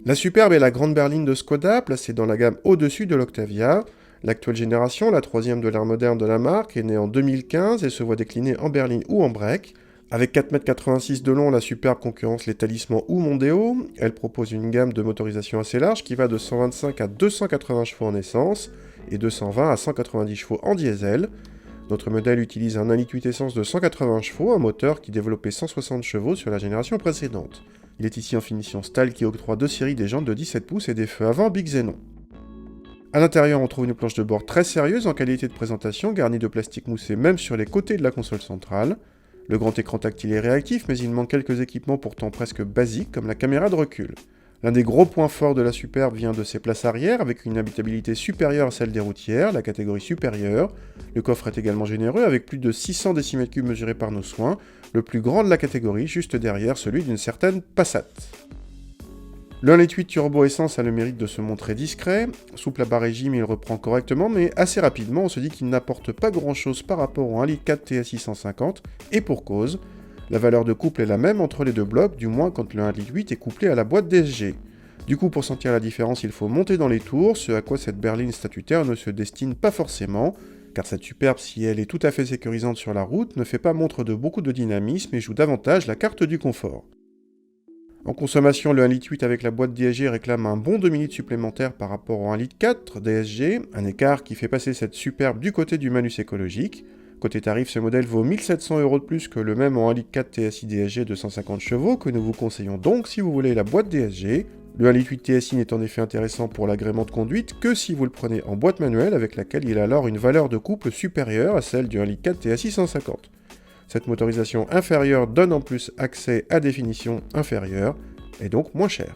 La Superbe est la grande berline de Skoda, placée dans la gamme au-dessus de l'Octavia. L'actuelle génération, la troisième de l'ère moderne de la marque, est née en 2015 et se voit déclinée en berline ou en break. Avec 4,86 m de long, la Superbe concurrence les Talisman ou Mondeo. Elle propose une gamme de motorisation assez large qui va de 125 à 280 chevaux en essence et de 120 à 190 chevaux en diesel. Notre modèle utilise un 1,8 L essence de 180 chevaux, un moteur qui développait 160 chevaux sur la génération précédente. Il est ici en finition Stahl qui octroie deux séries des jantes de 17 pouces et des feux avant Big Xenon. A l'intérieur, on trouve une planche de bord très sérieuse en qualité de présentation, garnie de plastique moussé même sur les côtés de la console centrale. Le grand écran tactile est réactif, mais il manque quelques équipements pourtant presque basiques, comme la caméra de recul. L'un des gros points forts de la Superbe vient de ses places arrière, avec une habitabilité supérieure à celle des routières, la catégorie supérieure. Le coffre est également généreux, avec plus de 600 décimètres cubes mesurés par nos soins, le plus grand de la catégorie, juste derrière celui d'une certaine Passat. Le 1,8 L turbo essence a le mérite de se montrer discret. Souple à bas régime, il reprend correctement, mais assez rapidement, on se dit qu'il n'apporte pas grand-chose par rapport au 1,4 L TSI 150, et pour cause. La valeur de couple est la même entre les deux blocs, du moins quand le 1,8 L est couplé à la boîte DSG. Du coup, pour sentir la différence, il faut monter dans les tours, ce à quoi cette berline statutaire ne se destine pas forcément, car cette Superbe, si elle est tout à fait sécurisante sur la route, ne fait pas montre de beaucoup de dynamisme et joue davantage la carte du confort. En consommation, le 1,8 L avec la boîte DSG réclame un bon demi-litre supplémentaire par rapport au 1,4 L DSG, un écart qui fait passer cette Superbe du côté du malus écologique. Côté tarif, ce modèle vaut 1 700 € de plus que le même en 1,4 TSI DSG de 150 chevaux, que nous vous conseillons donc si vous voulez la boîte DSG. Le 1,8 TSI n'est en effet intéressant pour l'agrément de conduite que si vous le prenez en boîte manuelle, avec laquelle il a alors une valeur de couple supérieure à celle du 1,4 TSI 150. Cette motorisation inférieure donne en plus accès à des finitions inférieures, et donc moins cher.